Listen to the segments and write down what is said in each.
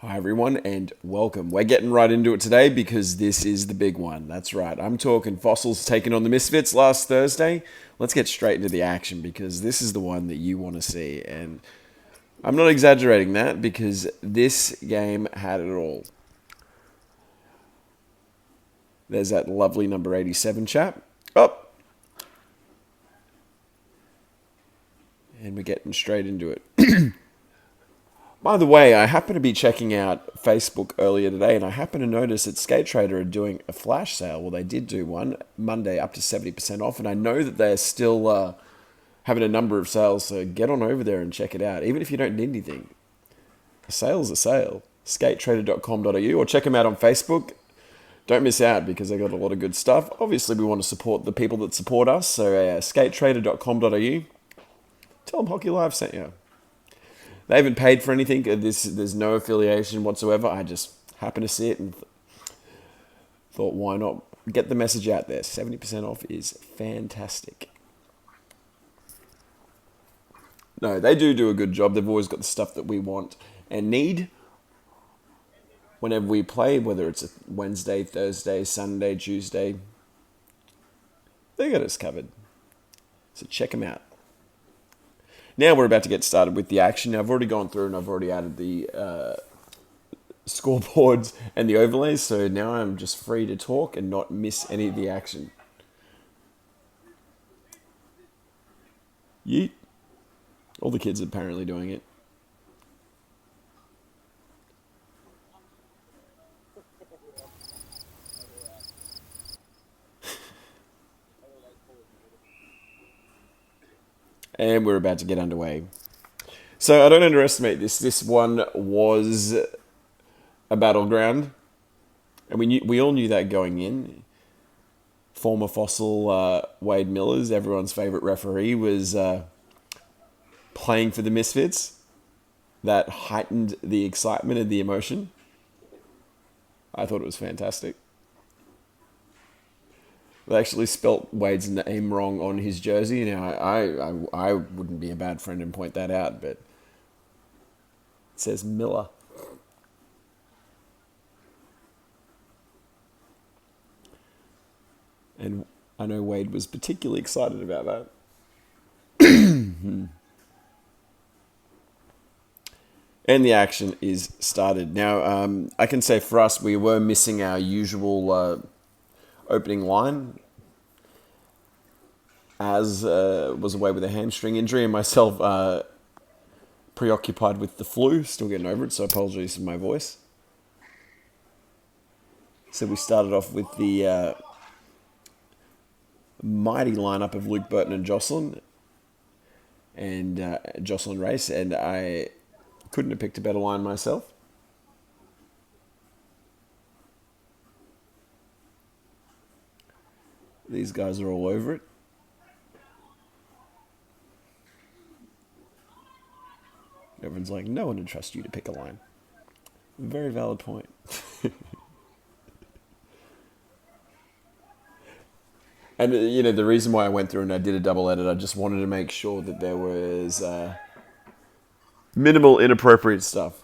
Hi everyone and welcome. We're getting right into it today because this is the big one. That's right. I'm talking Fossils taking on the Misfits last Thursday. Let's get straight into the action because this is the one that you want to see. And I'm not exaggerating that because this game had it all. There's that lovely number 87 chap. Up. And we're getting straight into it. By the way, I happened to be checking out Facebook earlier today, and I happened to notice that Skate Trader are doing a flash sale. Well, they did do one Monday up to 70% off, and I know that they're still having a number of sales, so get on over there and check it out. Even if you don't need anything, a sale's a sale. Skatetrader.com.au, or check them out on Facebook. Don't miss out because they got a lot of good stuff. Obviously, we want to support the people that support us, so skatetrader.com.au. Tell them Hockey Live sent you. They haven't paid for anything. There's no affiliation whatsoever. I just happened to see it and thought, why not get the message out there? 70% off is fantastic. No, they do a good job. They've always got the stuff that we want and need whenever we play, whether it's a Wednesday, Thursday, Sunday, Tuesday. They got us covered. So check them out. Now we're about to get started with the action. Now I've already gone through and I've already added the scoreboards and the overlays, so now I'm just free to talk and not miss any of the action. Yeet. All the kids are apparently doing it. And we're about to get underway. So I don't underestimate this. This one was a battleground, and we all knew that going in. Former Fossil Wade Millers, everyone's favorite referee, was playing for the Misfits. That heightened the excitement and the emotion. I thought it was fantastic. They actually spelt Wade's name wrong on his jersey. Now, I wouldn't be a bad friend and point that out, but it says Miller. And I know Wade was particularly excited about that. And the action is started. Now, I can say for us, we were missing our usual opening line, as was away with a hamstring injury, and myself preoccupied with the flu, still getting over it, so apologies for my voice. So we started off with the mighty lineup of Luke Burton and Jocelyn Race, and I couldn't have picked a better line myself. These guys are all over it. Everyone's like, no one would trust you to pick a line. Very valid point. And, the reason why I went through and I did a double edit, I just wanted to make sure that there was minimal inappropriate stuff.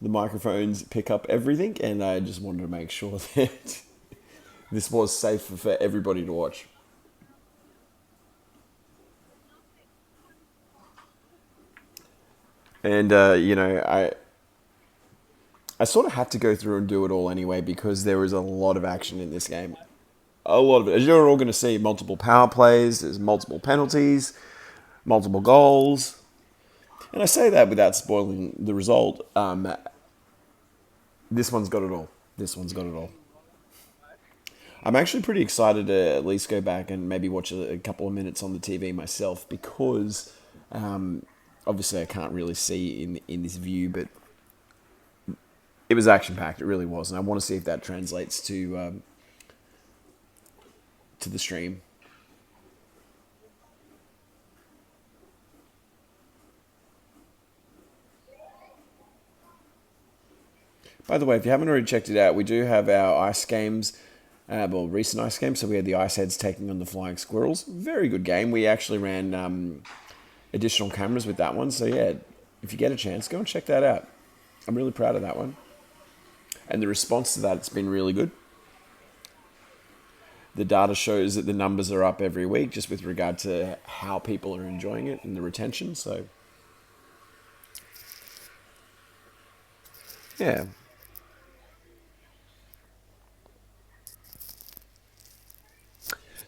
The microphones pick up everything, and I just wanted to make sure that this was safe for everybody to watch. And, I sort of had to go through and do it all anyway because there is a lot of action in this game. A lot of it. As you're all going to see, multiple power plays, there's multiple penalties, multiple goals. And I say that without spoiling the result. This one's got it all. This one's got it all. I'm actually pretty excited to at least go back and maybe watch a couple of minutes on the TV myself because obviously I can't really see in this view, but it was action-packed. It really was. And I want to see if that translates to the stream. By the way, if you haven't already checked it out, we do have our ice games, recent ice games. So we had the Ice Heads taking on the Flying Squirrels. Very good game. We actually ran additional cameras with that one. So yeah, if you get a chance, go and check that out. I'm really proud of that one. And the response to that, it's been really good. The data shows that the numbers are up every week just with regard to how people are enjoying it and the retention. So, yeah.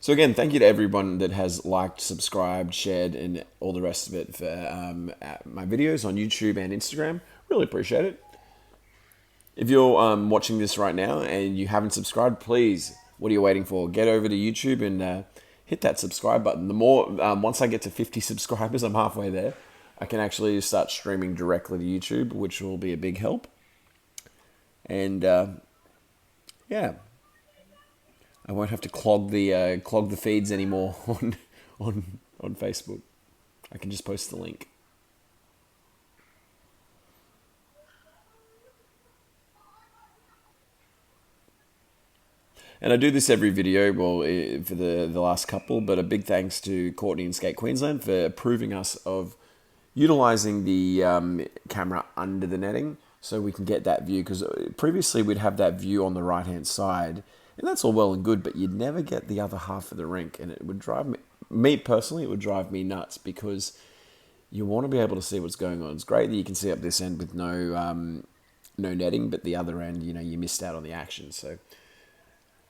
So again, thank you to everyone that has liked, subscribed, shared, and all the rest of it for my videos on YouTube and Instagram. Really appreciate it. If you're watching this right now and you haven't subscribed, please, what are you waiting for? Get over to YouTube and hit that subscribe button. The more, once I get to 50 subscribers, I'm halfway there, I can actually start streaming directly to YouTube, which will be a big help. And yeah, I won't have to clog the feeds anymore on Facebook. I can just post the link. And I do this every video, well, for the last couple, but a big thanks to Courtney and Skate Queensland for approving us of utilizing the camera under the netting so we can get that view, because previously we'd have that view on the right-hand side, and that's all well and good, but you'd never get the other half of the rink, and it would drive me personally, it would drive me nuts, because you want to be able to see what's going on. It's great that you can see up this end with no netting, but the other end, you missed out on the action. So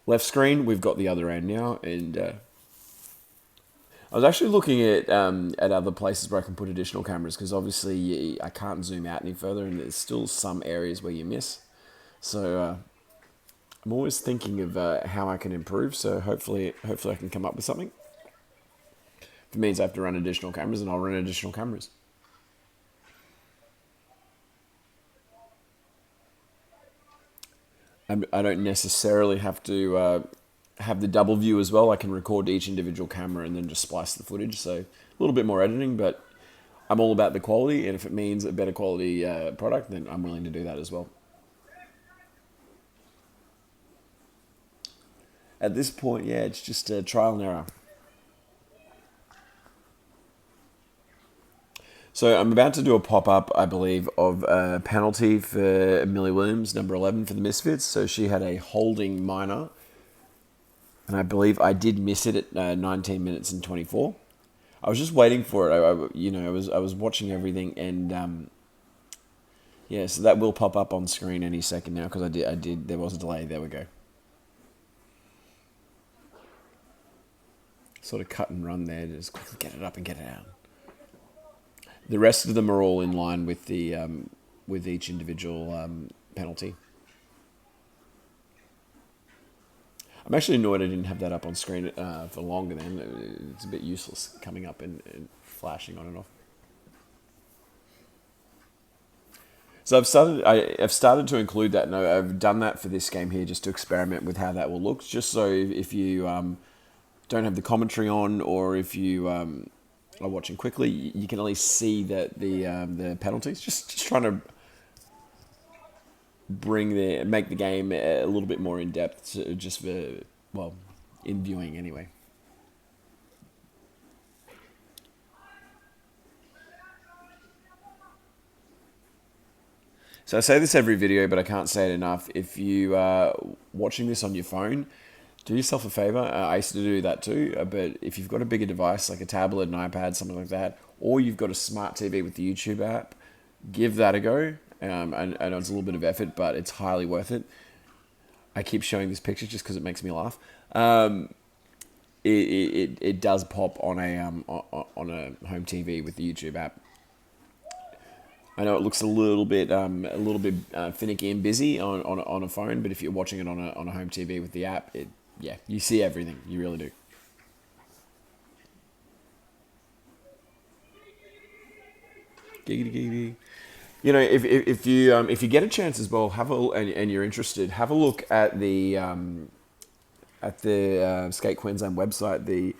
left screen, we've got the other end now, and I was actually looking at other places where I can put additional cameras, because obviously I can't zoom out any further, and there's still some areas where you miss. So I'm always thinking of how I can improve. So hopefully I can come up with something. If it means I have to run additional cameras, and I'll run additional cameras. I don't necessarily have to have the double view as well. I can record each individual camera and then just splice the footage. So a little bit more editing, but I'm all about the quality. And if it means a better quality product, then I'm willing to do that as well. At this point, yeah, it's just a trial and error. So I'm about to do a pop-up, I believe, of a penalty for Millie Williams, number 11 for the Misfits. So she had a holding minor, and I believe I did miss it at 19 minutes and 24. I was just waiting for it. I was watching everything, and yeah, so that will pop up on screen any second now, because I did. There was a delay. There we go. Sort of cut and run there, just get it up and get it out. The rest of them are all in line with the with each individual penalty. I'm actually annoyed I didn't have that up on screen for longer. Then it's a bit useless coming up and flashing on and off. So I've started to include that. No, I've done that for this game here just to experiment with how that will look. Just so if you don't have the commentary on, or if you are watching quickly, you can at least see that the penalties. Just trying to make the game a little bit more in depth, just for, well, in viewing anyway. So I say this every video, but I can't say it enough. If you are watching this on your phone, do yourself a favor. I used to do that too, but if you've got a bigger device like a tablet, an iPad, something like that, or you've got a smart TV with the YouTube app, give that a go. I know it's a little bit of effort, but it's highly worth it. I keep showing this picture just because it makes me laugh. It does pop on a home TV with the YouTube app. I know it looks a little bit finicky and busy on a phone, but if you're watching it on a home TV with the app, you see everything. You really do. Giggity giggity. If you get a chance as well, and you're interested, have a look at the Skate Queensland website. The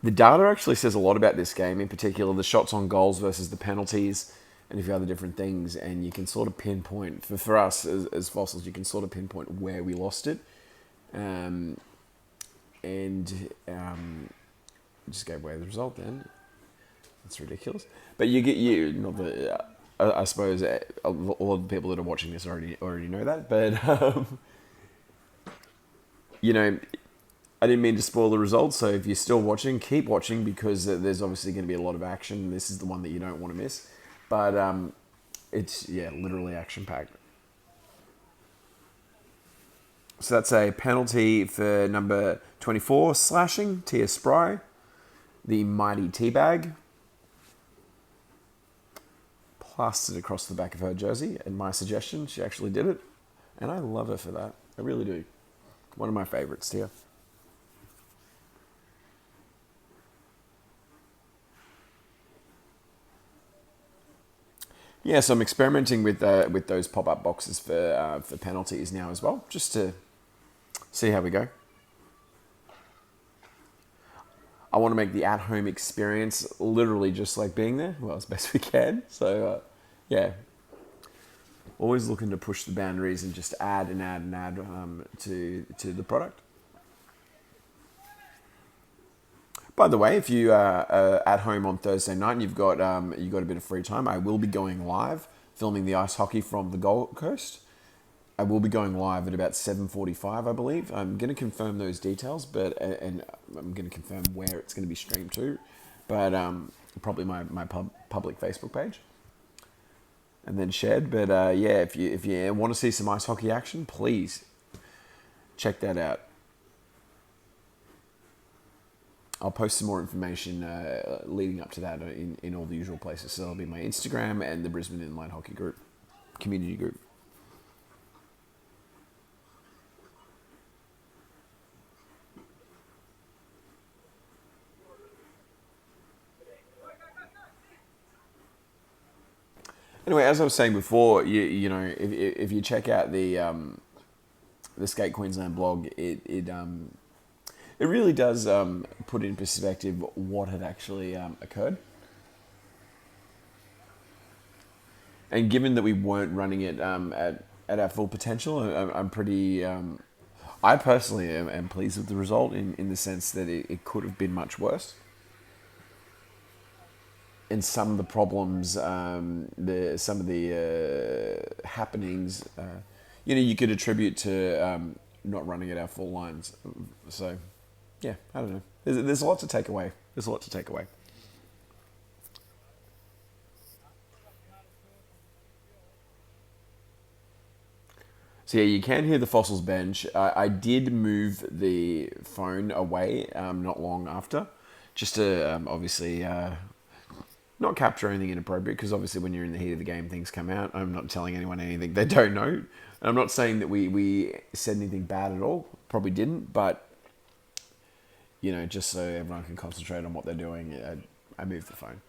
data actually says a lot about this game, in particular the shots on goals versus the penalties, and a few other different things, and you can sort of pinpoint, for us as Fossils, you can sort of pinpoint where we lost it, just gave away the result then. That's ridiculous. But you get not the I suppose a lot of the people that are watching this already know that, but you know, I didn't mean to spoil the results. So if you're still watching, keep watching because there's obviously going to be a lot of action. This is the one that you don't want to miss, but it's literally action packed. So that's a penalty for number 24, slashing Tia Spry, the mighty teabag, plastered across the back of her jersey. And my suggestion, she actually did it, and I love her for that. I really do. One of my favorites, Tia. Yeah, so I'm experimenting with those pop up boxes for penalties now as well, just to see how we go. I want to make the at home experience literally just like being there, well, as best we can. So, yeah, always looking to push the boundaries and just add and add and add to the product. By the way, if you are at home on Thursday night and you've got a bit of free time, I will be going live filming the ice hockey from the Gold Coast. I will be going live at about 7:45, I believe. I'm going to confirm those details, and I'm going to confirm where it's going to be streamed to, but probably my public Facebook page, and then shared. But yeah, if you want to see some ice hockey action, please check that out. I'll post some more information leading up to that in all the usual places. So that'll be my Instagram and the Brisbane Inline Hockey Group community group. Anyway, as I was saying before, you know, if you check out the Skate Queensland blog, it really does put in perspective what had actually occurred. And given that we weren't running it at our full potential, I'm pretty. I personally am pleased with the result in the sense that it could have been much worse. And some of the problems, some of the happenings, you could attribute to not running at our full lines. So, yeah, I don't know. There's a lot to take away. There's a lot to take away. So yeah, you can hear the Fossils bench. I did move the phone away not long after, just to obviously not capture anything inappropriate, because obviously when you're in the heat of the game, things come out. I'm not telling anyone anything they don't know. And I'm not saying that we said anything bad at all. Probably didn't, but, just so everyone can concentrate on what they're doing, I moved the phone.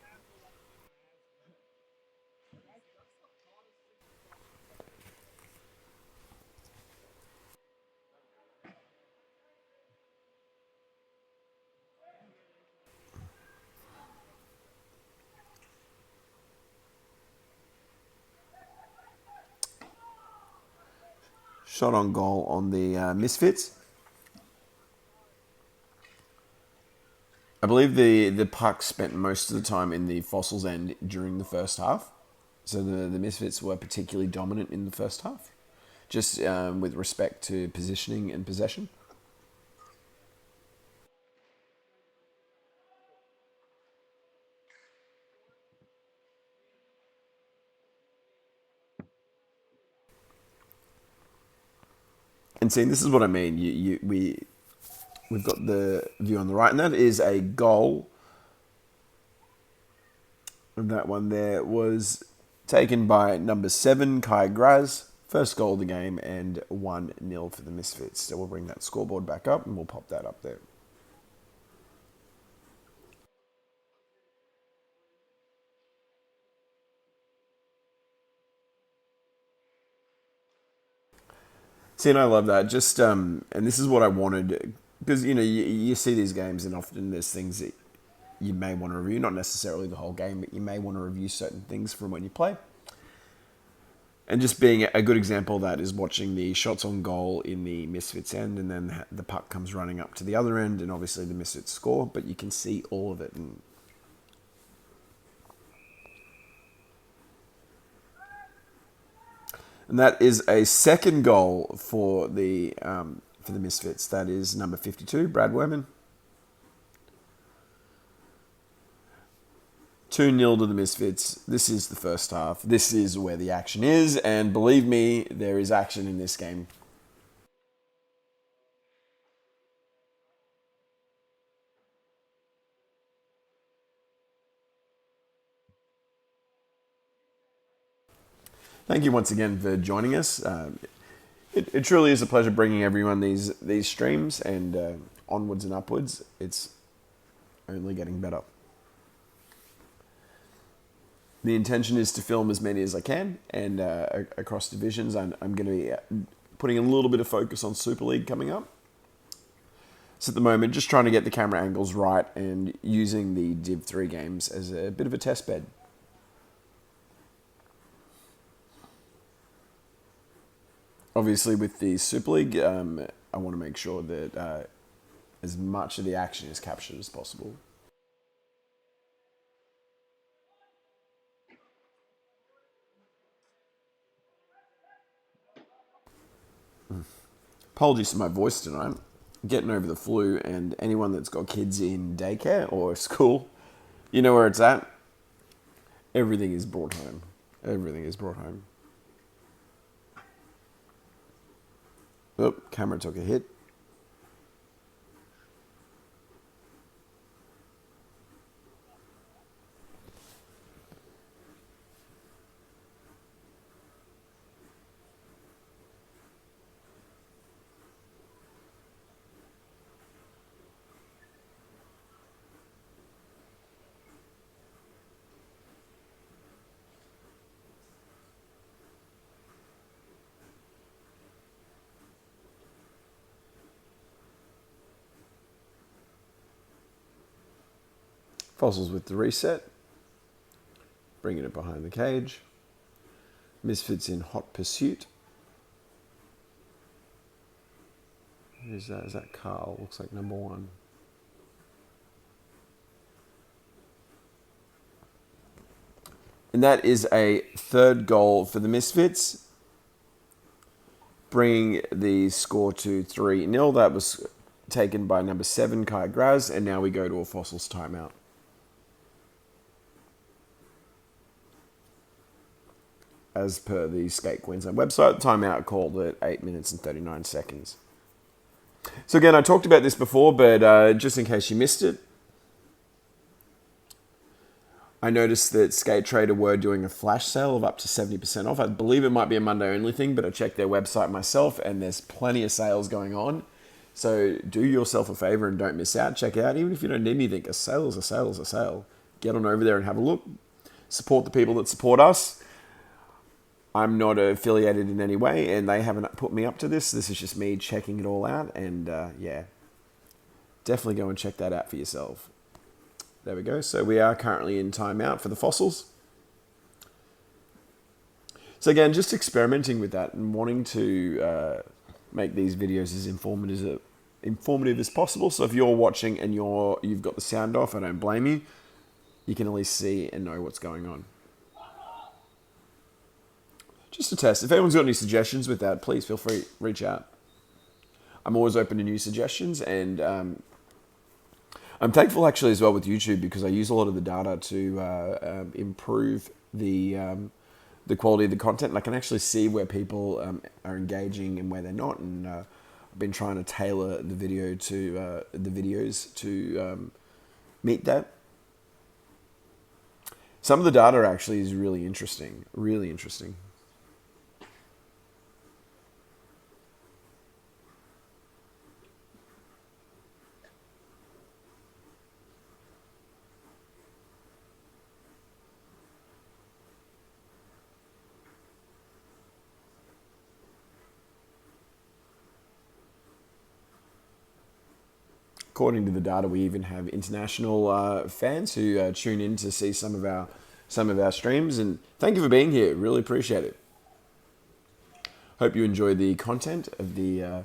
Shot on goal on the Misfits. I believe the puck spent most of the time in the Fossils end during the first half. So the Misfits were particularly dominant in the first half, just with respect to positioning and possession. And see, this is what I mean. We've got the view on the right, and that is a goal. And that one there was taken by number 7, Kai Graz. First goal of the game, and 1-0 for the Misfits. So we'll bring that scoreboard back up, and we'll pop that up there. See, and I love that. Just and this is what I wanted, because you see these games, and often there's things that you may want to review, not necessarily the whole game, but you may want to review certain things from when you play. And just being a good example of that is watching the shots on goal in the Misfits end, and then the puck comes running up to the other end, and obviously the Misfits score, but you can see all of it. And And that is a second goal for the Misfits. That is number 52, Brad Werman. 2-0 to the Misfits. This is the first half. This is where the action is, and believe me, there is action in this game. Thank you once again for joining us. It truly is a pleasure bringing everyone these streams, and onwards and upwards. It's only getting better. The intention is to film as many as I can, and across divisions. I'm going to be putting a little bit of focus on Super League coming up. So at the moment, just trying to get the camera angles right and using the Div 3 games as a bit of a test bed. Obviously, with the Super League, I want to make sure that as much of the action is captured as possible. Apologies for my voice tonight. Getting over the flu, and anyone that's got kids in daycare or school, you know where it's at. Everything is brought home. Everything is brought home. Oh, camera took a hit. Fossils with the reset. Bringing it behind the cage. Misfits in hot pursuit. Who's that? Is that Carl? Looks like number 1. And that is a third goal for the Misfits, bringing the score to 3-0. That was taken by number 7, Kai Graz, and now we go to a Fossils timeout. As per the Skate Queensland website, the timeout called at 8 minutes and 39 seconds. So again, I talked about this before, but just in case you missed it, I noticed that Skate Trader were doing a flash sale of up to 70% off. I believe it might be a Monday only thing, but I checked their website myself, and there's plenty of sales going on. So do yourself a favor and don't miss out. Check it out. Even if you don't need anything, a sale is a sale is a sale. Get on over there and have a look. Support the people that support us. I'm not affiliated in any way, and they haven't put me up to this. This is just me checking it all out, and yeah, definitely go and check that out for yourself. There we go. So we are currently in timeout for the Fossils. So again, just experimenting with that and wanting to make these videos as informative as possible. So if you're watching and you've got the sound off, I don't blame you. You can at least see and know what's going on. Just a test. If anyone's got any suggestions with that, please feel free to reach out. I'm always open to new suggestions, and I'm thankful actually as well with YouTube, because I use a lot of the data to improve the quality of the content, and I can actually see where people are engaging and where they're not. And I've been trying to tailor the videos to meet that. Some of the data actually is really interesting. Really interesting. According to the data, we even have international fans who tune in to see some of our streams. And thank you for being here. Really appreciate it. Hope you enjoy the content of the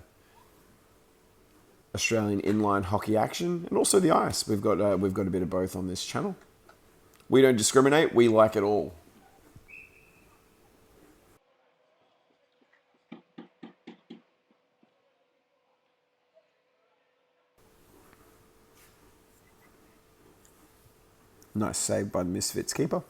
Australian inline hockey action and also the ice. We've got a bit of both on this channel. We don't discriminate. We like it all. Nice save by the Misfits keeper.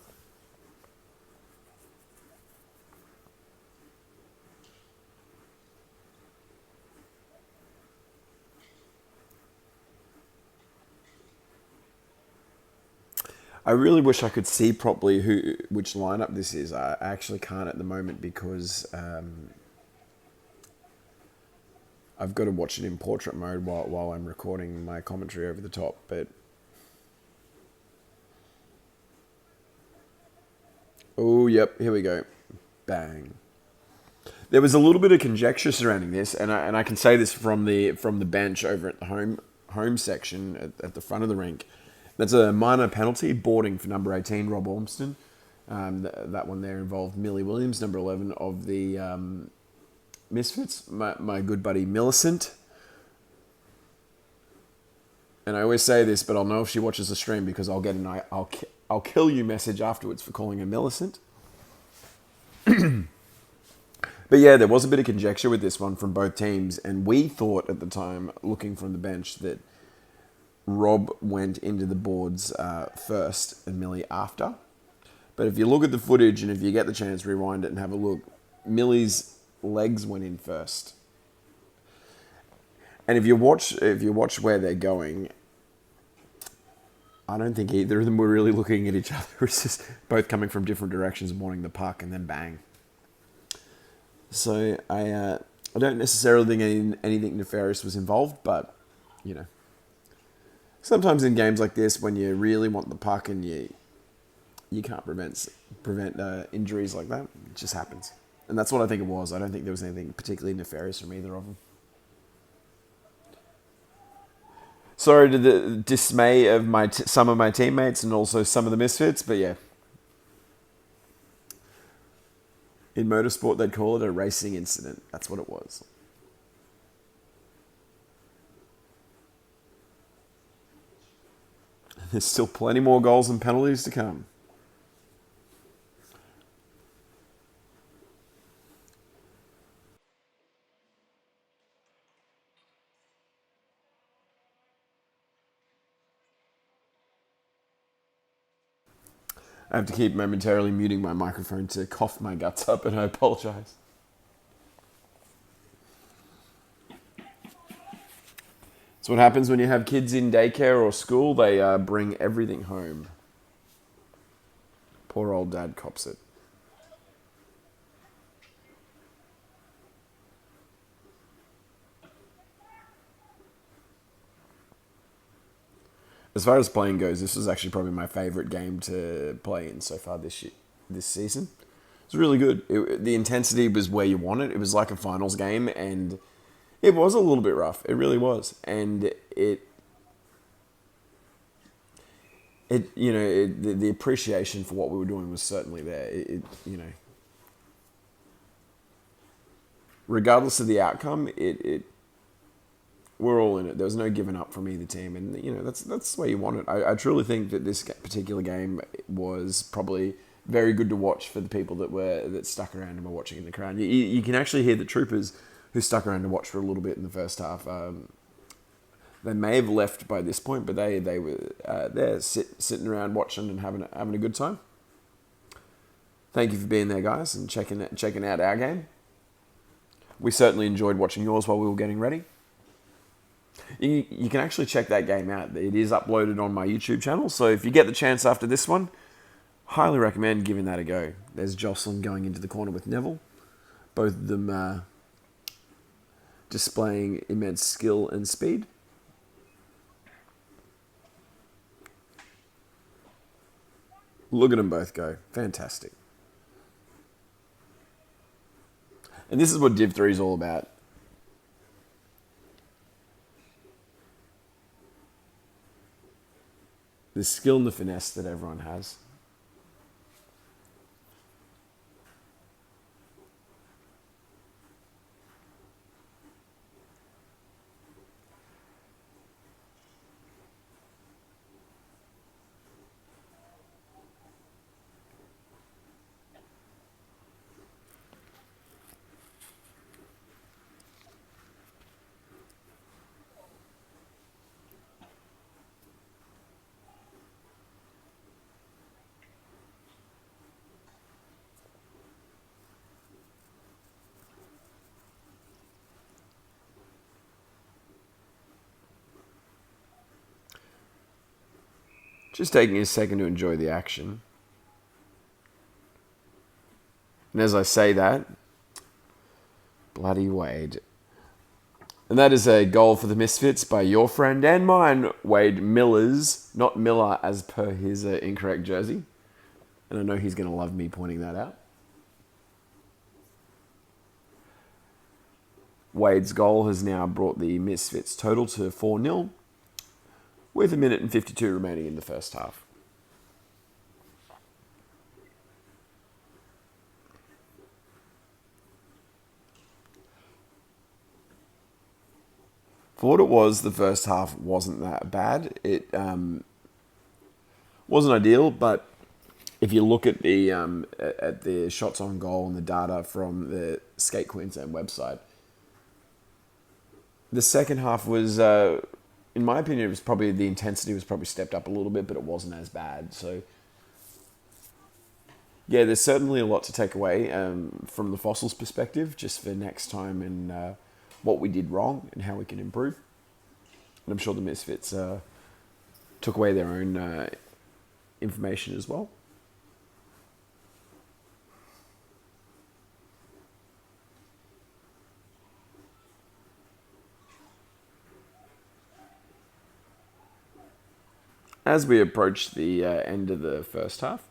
I really wish I could see properly which lineup this is. I actually can't at the moment because I've got to watch it in portrait mode while I'm recording my commentary over the top. But oh, yep, here we go. Bang. There was a little bit of conjecture surrounding this, and I can say this from the bench over at the home section at the front of the rink. That's a minor penalty, boarding for number 18, Rob Ormston. That one there involved Millie Williams, number 11 of the Misfits, my good buddy Millicent. And I always say this, but I'll know if she watches the stream because I'll get an I'll kill you message afterwards for calling her Millicent. But yeah, there was a bit of conjecture with this one from both teams, and we thought at the time, looking from the bench, that Rob went into the boards first and Millie after. But if you look at the footage and if you get the chance, rewind it and have a look, Millie's legs went in first. And if you watch where they're going, I don't think either of them were really looking at each other. It's just both coming from different directions and wanting the puck, and then bang. So I don't necessarily think anything nefarious was involved, but you know, sometimes in games like this, when you really want the puck and you can't prevent injuries like that, it just happens. And that's what I think it was. I don't think there was anything particularly nefarious from either of them. Sorry to the dismay of some of my teammates and also some of the Misfits, but yeah. In motorsport, they'd call it a racing incident. That's what it was. There's still plenty more goals and penalties to come. I have to keep momentarily muting my microphone to cough my guts up, and I apologise. It's what happens when you have kids in daycare or school. They bring everything home. Poor old dad cops it. As far as playing goes, this was actually probably my favourite game to play in so far this season. It was really good. The intensity was where you want it. It was like a finals game, and it was a little bit rough. It really was. And the appreciation for what we were doing was certainly there. Regardless of the outcome, we're all in it. There was no giving up from either team, and that's the way you want it. I truly think that this particular game was probably very good to watch for the people that stuck around and were watching in the crowd. You can actually hear the troopers who stuck around to watch for a little bit in the first half. They may have left by this point, but they were there sitting around watching and having a good time. Thank you for being there, guys, and checking out our game. We certainly enjoyed watching yours while we were getting ready. You can actually check that game out. It is uploaded on my YouTube channel, so if you get the chance after this one, highly recommend giving that a go. There's Jocelyn going into the corner with Neville. Both of them displaying immense skill and speed. Look at them both go. Fantastic. And this is what Div 3 is all about. The skill and the finesse that everyone has. Just taking a second to enjoy the action. And as I say that, bloody Wade. And that is a goal for the Misfits by your friend and mine, Wade Millers, not Miller as per his incorrect jersey. And I know he's going to love me pointing that out. Wade's goal has now brought the Misfits total to 4-0, with 1:52 remaining in the first half. For what it was, the first half wasn't that bad. It wasn't ideal, but if you look at the shots on goal and the data from the Skate Queensland website, the second half was, in my opinion, the intensity was probably stepped up a little bit, but it wasn't as bad. So, yeah, there's certainly a lot to take away from the Fossils perspective, just for next time and what we did wrong and how we can improve. And I'm sure the Misfits took away their own information as well. As we approach the end of the first half,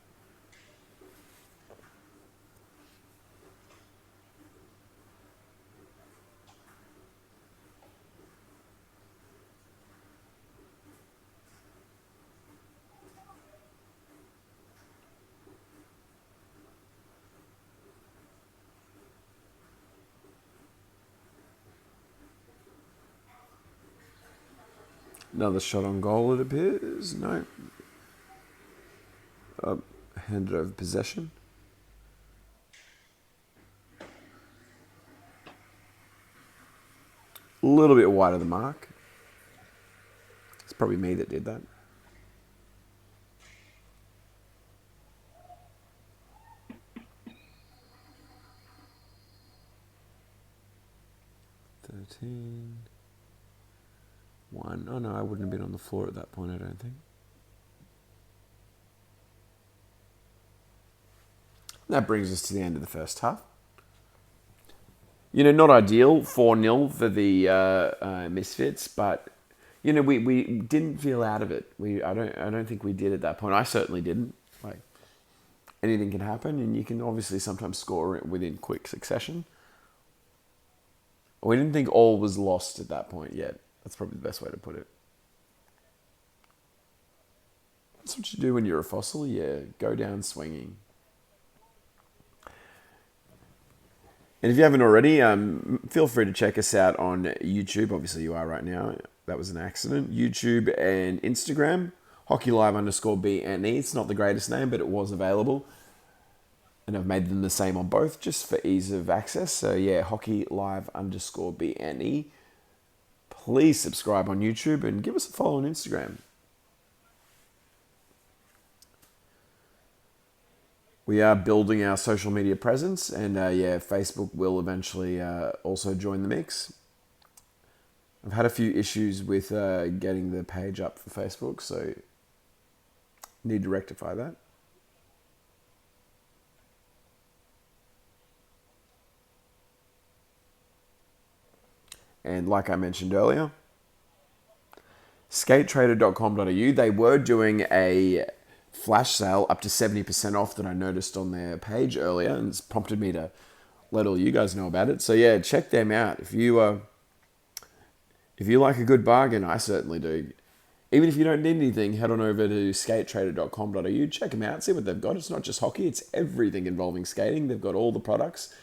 another shot on goal, it appears. No. Handed over possession. A little bit wide of the mark. It's probably me that did that. One. Oh no, I wouldn't have been on the floor at that point, I don't think. That brings us to the end of the first half. Not ideal, 4-0 for the Misfits, but we didn't feel out of it. I don't think we did at that point. I certainly didn't. Like, anything can happen, and you can obviously sometimes score within quick succession. We didn't think all was lost at that point yet. That's probably the best way to put it. That's what you do when you're a fossil. Yeah, go down swinging. And if you haven't already, feel free to check us out on YouTube. Obviously, you are right now. That was an accident. YouTube and Instagram. HockeyLive_BNE. It's not the greatest name, but it was available. And I've made them the same on both, just for ease of access. So yeah, HockeyLive_BNE. Please subscribe on YouTube and give us a follow on Instagram. We are building our social media presence, and Facebook will eventually also join the mix. I've had a few issues with getting the page up for Facebook, so need to rectify that. And like I mentioned earlier, skatetrader.com.au, they were doing a flash sale up to 70% off that I noticed on their page earlier, and it's prompted me to let all you guys know about it. So yeah, check them out. If you like a good bargain, I certainly do. Even if you don't need anything, head on over to skatetrader.com.au, check them out, see what they've got. It's not just hockey, it's everything involving skating. They've got all the products,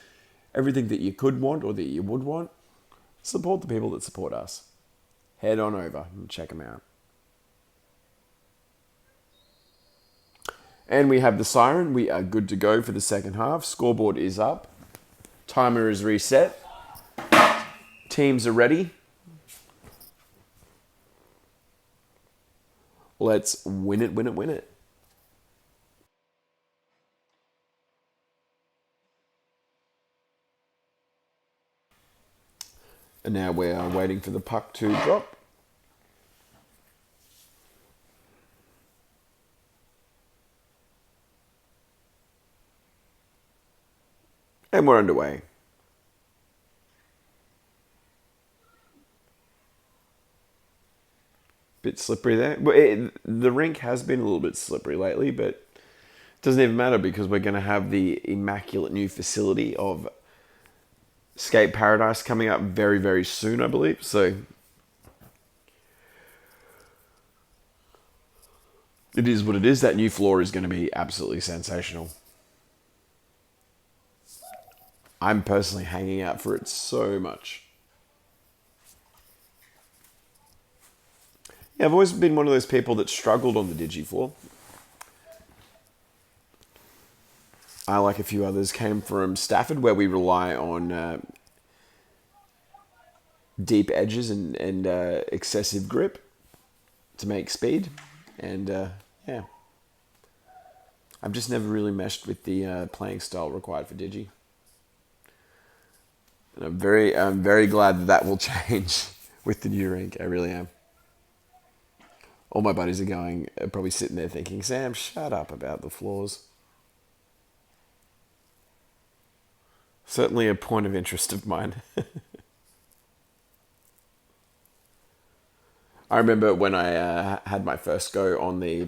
everything that you could want or that you would want. Support the people that support us. Head on over and check them out. And we have the siren. We are good to go for the second half. Scoreboard is up. Timer is reset. Teams are ready. Let's win it, win it, win it. And now we are waiting for the puck to drop. And we're underway. Bit slippery there. The rink has been a little bit slippery lately, but it doesn't even matter because we're going to have the immaculate new facility of Skate Paradise coming up very, very soon, I believe. So it is what it is. That new floor is going to be absolutely sensational. I'm personally hanging out for it so much. Yeah, I've always been one of those people that struggled on the Digi floor. I, like a few others, came from Stafford, where we rely on deep edges and excessive grip to make speed. And yeah, I've just never really meshed with the playing style required for Digi. And I'm very glad that will change with the new rink. I really am. All my buddies are probably sitting there thinking, Sam, shut up about the floors. Certainly a point of interest of mine. I remember when I had my first go on the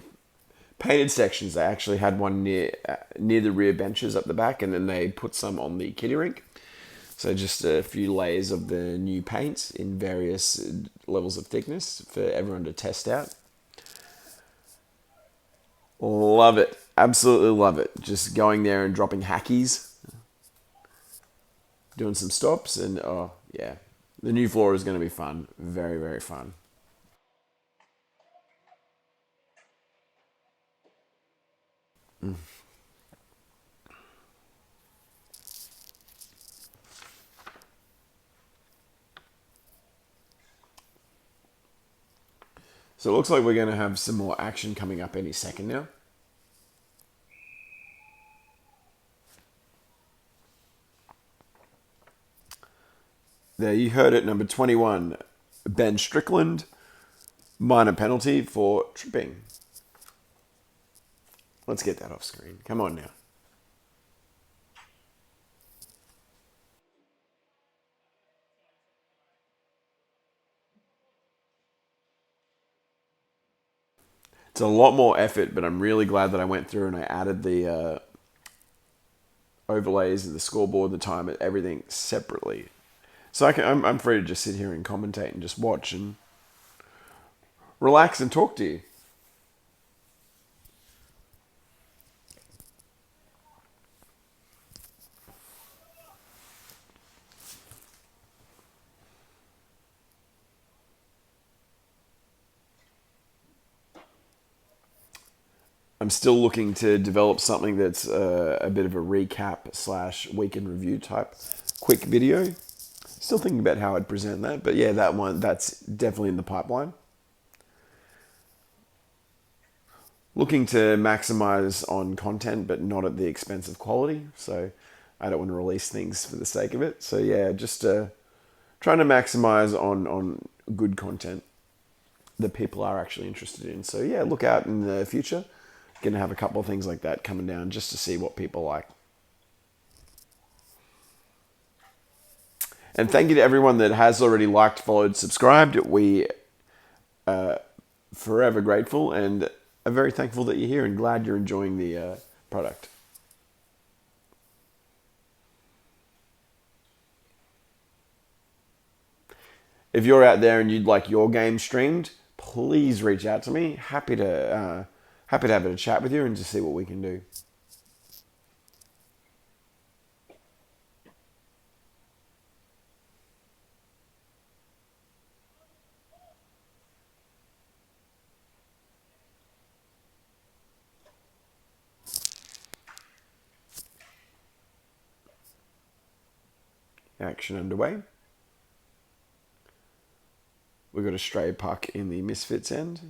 painted sections, they actually had one near the rear benches up the back, and then they put some on the kiddie rink. So just a few layers of the new paint in various levels of thickness for everyone to test out. Love it. Absolutely love it. Just going there and dropping hackies, doing some stops, and oh, yeah. The new floor is going to be fun. Very, very fun. So it looks like we're going to have some more action coming up any second now. There, you heard it, number 21, Ben Strickland, minor penalty for tripping. Let's get that off screen. Come on now. It's a lot more effort, but I'm really glad that I went through and I added the overlays and the scoreboard, the time, everything separately. So I'm free to just sit here and commentate and just watch and relax and talk to you. I'm still looking to develop something that's a bit of a recap slash weekend review type quick video. Still thinking about how I'd present that, but yeah, that's definitely in the pipeline. Looking to maximize on content, but not at the expense of quality. So I don't want to release things for the sake of it. So yeah, just trying to maximize on good content that people are actually interested in. So yeah, look out in the future. Going to have a couple of things like that coming down just to see what people like. And thank you to everyone that has already liked, followed, subscribed. We are forever grateful and are very thankful that you're here and glad you're enjoying the product. If you're out there and you'd like your game streamed, please reach out to me. Happy to have a chat with you and to see what we can do. Action underway. We've got a stray puck in the Misfits end.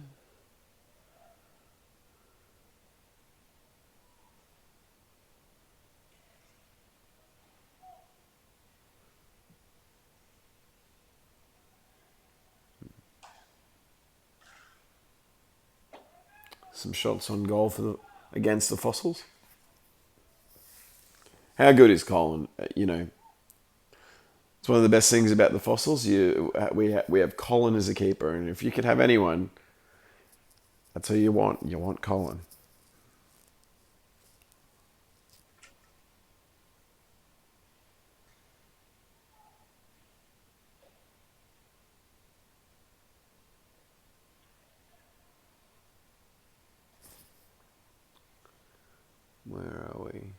Some shots on goal against the Fossils. How good is Colin? It's one of the best things about the Fossils. We have Colin as a keeper, and if you could have anyone, that's who you want. You want Colin. Where are we?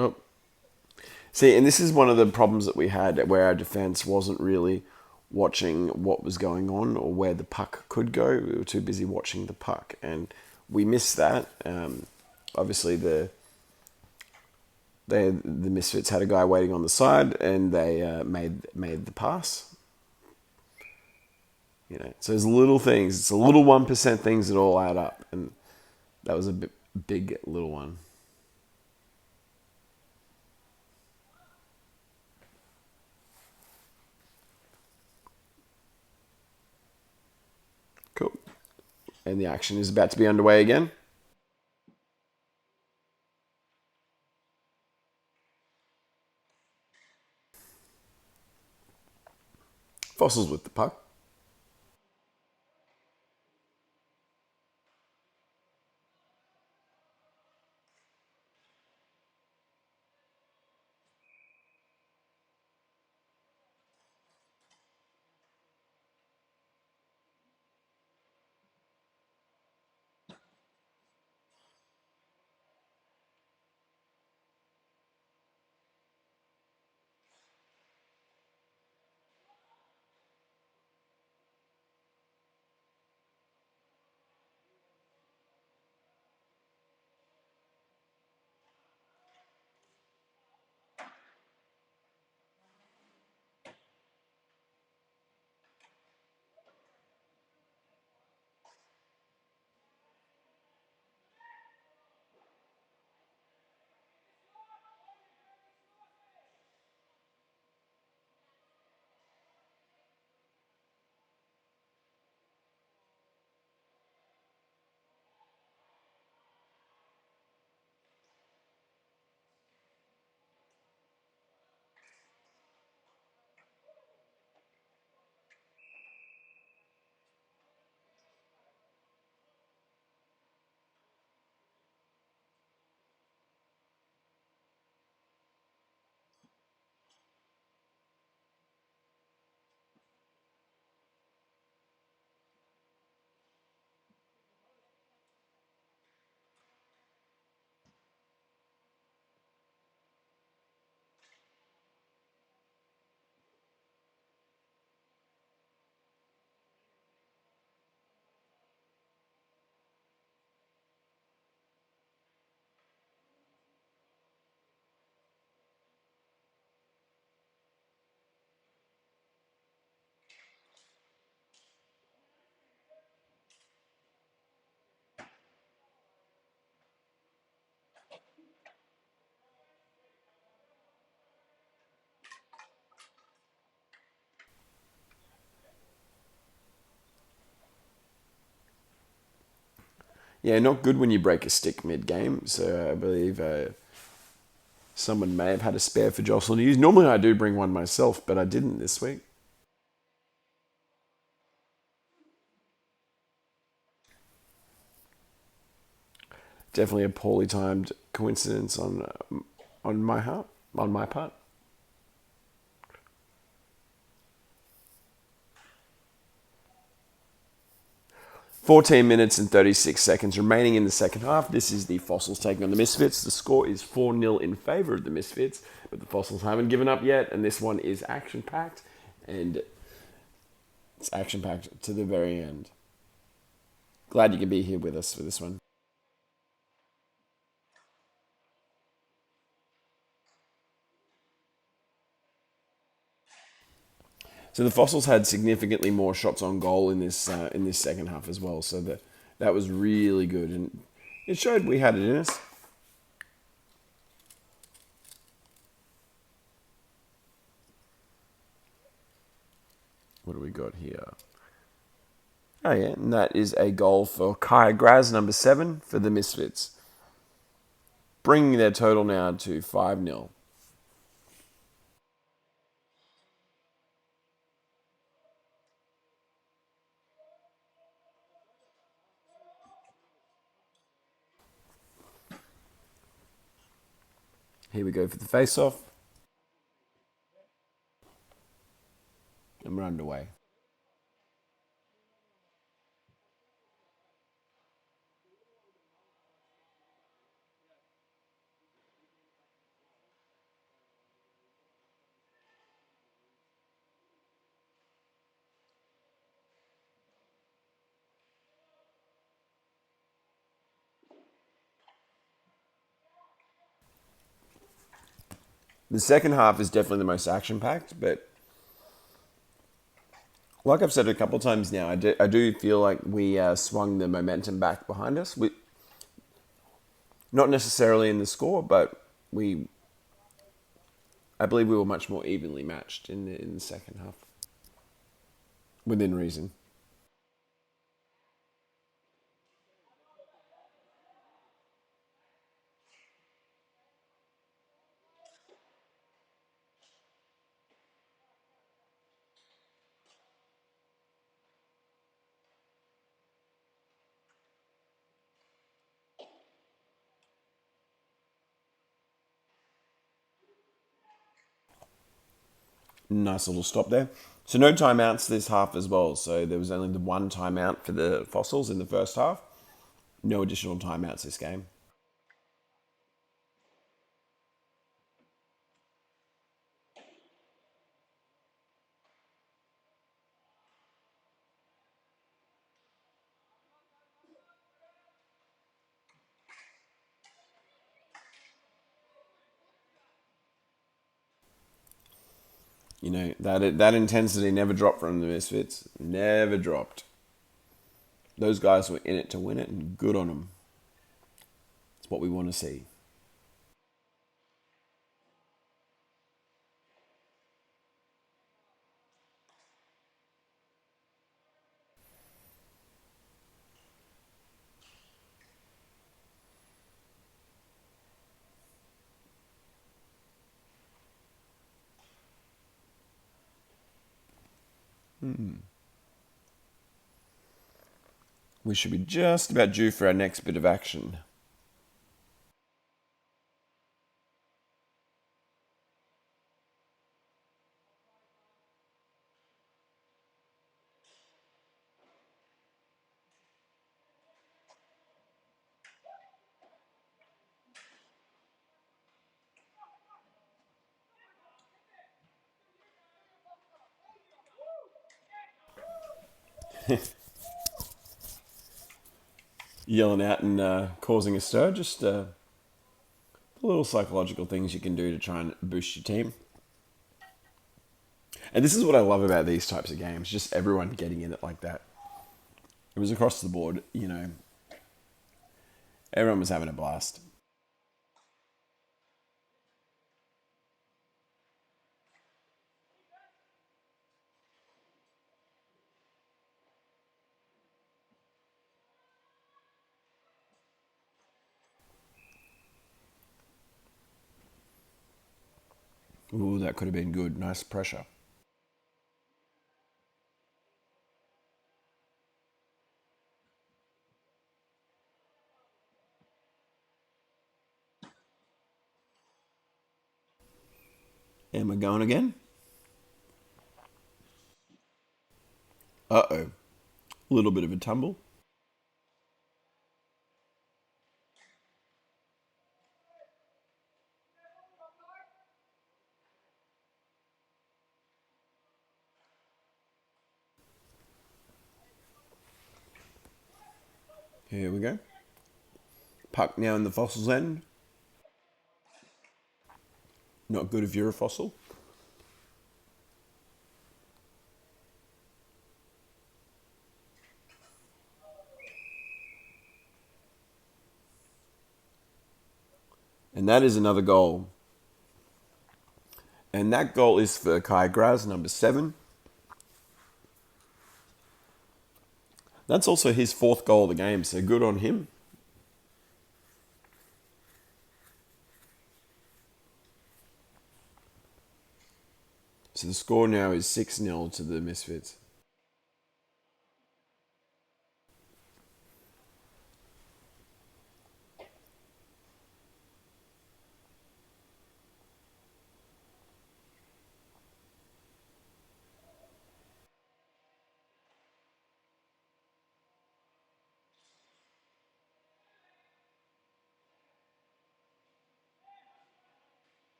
Oh, see, and this is one of the problems that we had where our defense wasn't really watching what was going on or where the puck could go. We were too busy watching the puck, and we missed that. Obviously, the Misfits had a guy waiting on the side, and they made the pass. So there's little things. It's a little 1% things that all add up, and that was a big little one. Cool. And the action is about to be underway again. Fossils with the puck. Yeah, not good when you break a stick mid-game. So I believe someone may have had a spare for Jocelyn to use. Normally I do bring one myself, but I didn't this week. Definitely a poorly timed coincidence on my part. 14 minutes and 36 seconds remaining in the second half. This is the Fossils taking on the Misfits. The score is 4-0 in favour of the Misfits, but the Fossils haven't given up yet, and this one is action-packed, and it's action-packed to the very end. Glad you can be here with us for this one. So the Fossils had significantly more shots on goal in this second half as well. So that was really good, and it showed we had it in us. What do we got here? Oh, yeah, and that is a goal for Kai Graz, number 7, for the Misfits, bringing their total now to 5-0. Here we go for the face-off, and we're underway. The second half is definitely the most action-packed, but like I've said a couple of times now, I do feel like we swung the momentum back behind us. Not necessarily in the score, but I believe we were much more evenly matched in the second half, within reason. Nice little stop there. So no timeouts this half as well. So there was only the one timeout for the Fossils in the first half. No additional timeouts this game. You know, that intensity never dropped from the Misfits. Never dropped. Those guys were in it to win it, and good on them. It's what we want to see. We should be just about due for our next bit of action. Yelling out and causing a stir, just the little psychological things you can do to try and boost your team. And this is what I love about these types of games, just everyone getting in it like that. It was across the board, you know. Everyone was having a blast. Ooh, that could have been good. Nice pressure. And we're going again. Uh-oh. A little bit of a tumble. Here we go. Puck now in the Fossils end. Not good if you're a fossil. And that is another goal. And that goal is for Kai Graz, number 7. That's also his fourth goal of the game, so good on him. So the score now is 6-0 to the Misfits.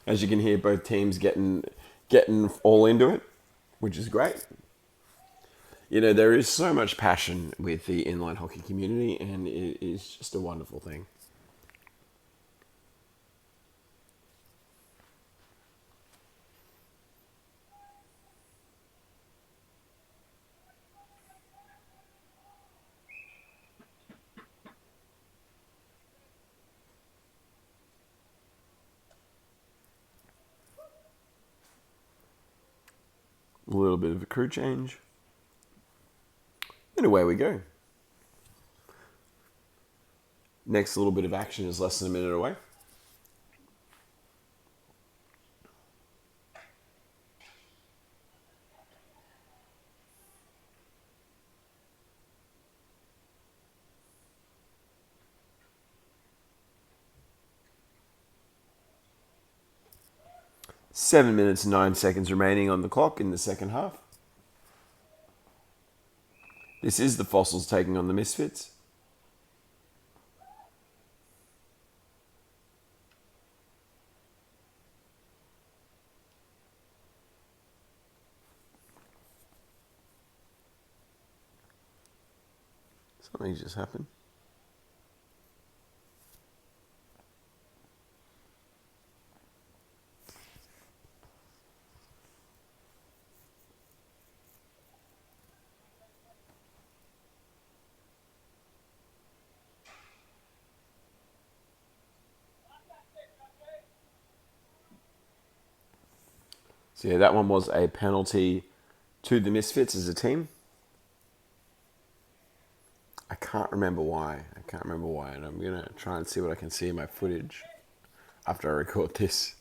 As you can hear, both teams getting all into it, which is great. You know, there is so much passion with the inline hockey community, and it is just a wonderful thing. A little bit of a crew change. And away we go. Next little bit of action is less than a minute away. Seven minutes and 9 seconds remaining on the clock in the second half. This is the Fossils taking on the Misfits. Something just happened. So yeah, that one was a penalty to the Misfits as a team. I can't remember why. And I'm going to try and see what I can see in my footage after I record this.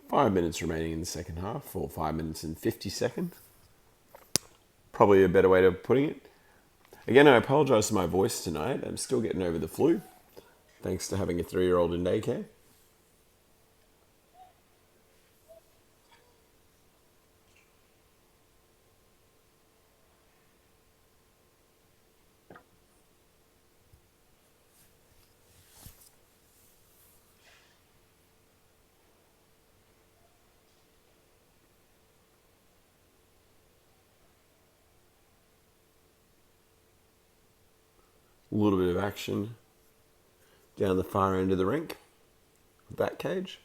Five minutes remaining in the second half, or 5 minutes and 50 seconds. Probably a better way of putting it. Again, I apologise for my voice tonight. I'm still getting over the flu, thanks to having a 3-year-old in daycare. A little bit of action down the far end of the rink, back cage.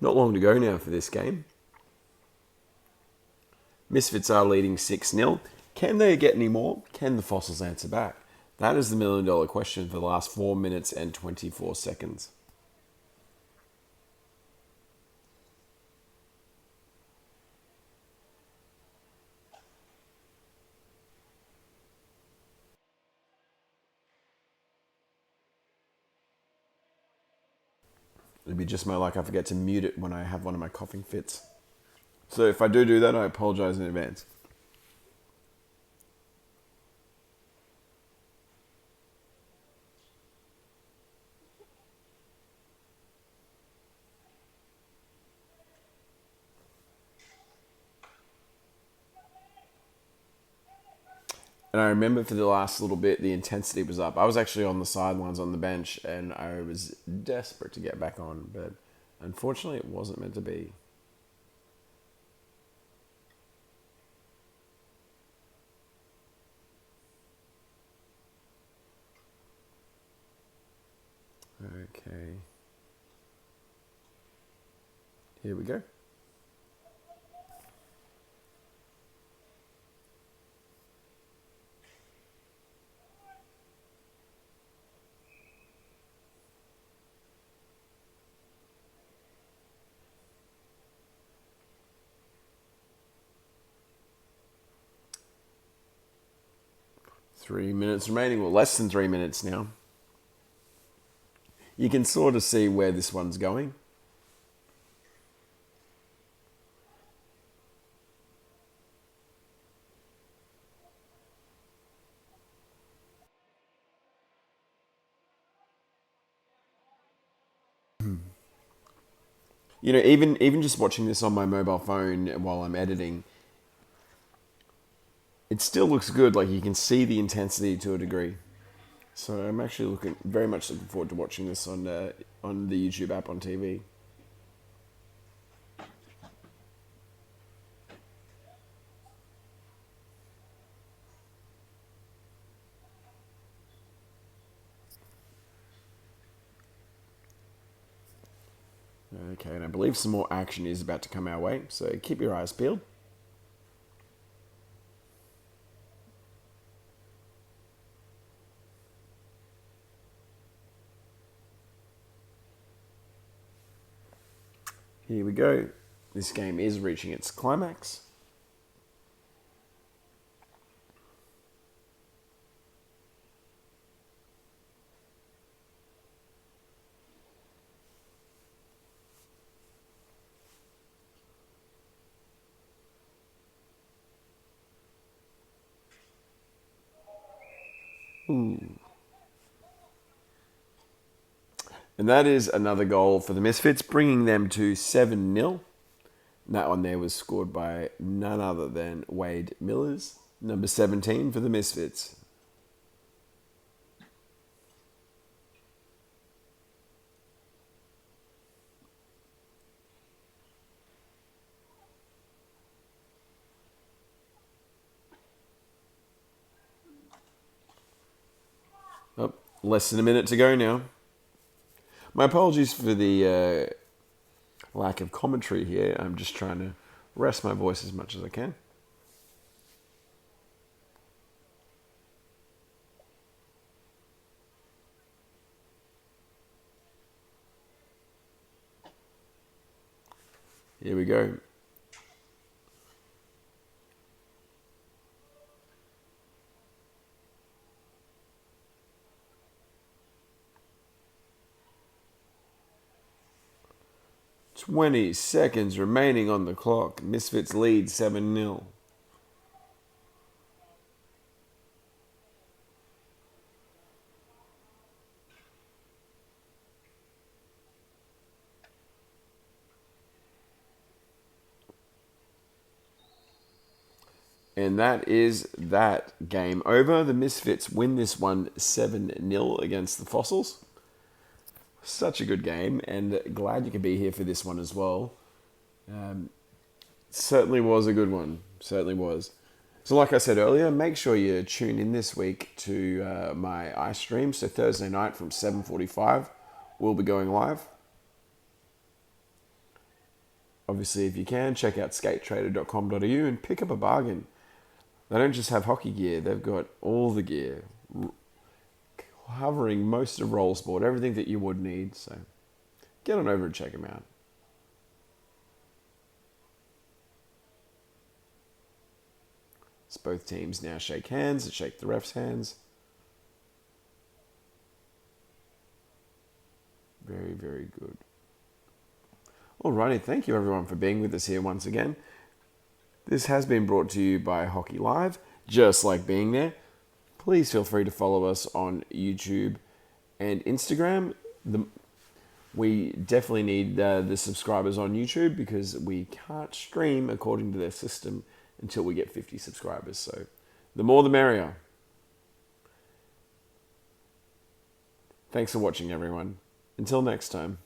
Not long to go now for this game. Misfits are leading 6-0. Can they get any more? Can the Fossils answer back? That is the million-dollar question for the last 4 minutes and 24 seconds. It'd be just my luck I forget to mute it when I have one of my coughing fits. So if I do that, I apologise in advance. And I remember for the last little bit, the intensity was up. I was actually on the sidelines on the bench, and I was desperate to get back on, but unfortunately, it wasn't meant to be. Okay. Here we go. Three minutes remaining, well, less than 3 minutes now. You can sort of see where this one's going. You know, even just watching this on my mobile phone while I'm editing, it still looks good. Like you can see the intensity to a degree. So I'm actually very much looking forward to watching this on the YouTube app on TV. Okay, and I believe some more action is about to come our way, so keep your eyes peeled. Here we go. This game is reaching its climax. And that is another goal for the Misfits, bringing them to 7-0. That one there was scored by none other than Wade Millers, number 17 for the Misfits. Oh, less than a minute to go now. My apologies for the lack of commentary here. I'm just trying to rest my voice as much as I can. Here we go. "20 seconds remaining on the clock. Misfits lead 7-0. And that is that game over. The Misfits win this one 7-0 against the Fossils. Such a good game, and glad you could be here for this one as well. Certainly was a good one. Certainly was. So like I said earlier, make sure you tune in this week to my iStream. So Thursday night from 7:45, we'll be going live. Obviously, if you can, check out skatetrader.com.au and pick up a bargain. They don't just have hockey gear, they've got all the gear, covering most of roll sport, everything that you would need. So get on over and check them out. As both teams now shake hands and shake the ref's hands. Very, very good. Alrighty, thank you everyone for being with us here once again. This has been brought to you by Hockey Live, just like being there. Please feel free to follow us on YouTube and Instagram. We definitely need the subscribers on YouTube because we can't stream according to their system until we get 50 subscribers. So The more the merrier. Thanks for watching, everyone. Until next time.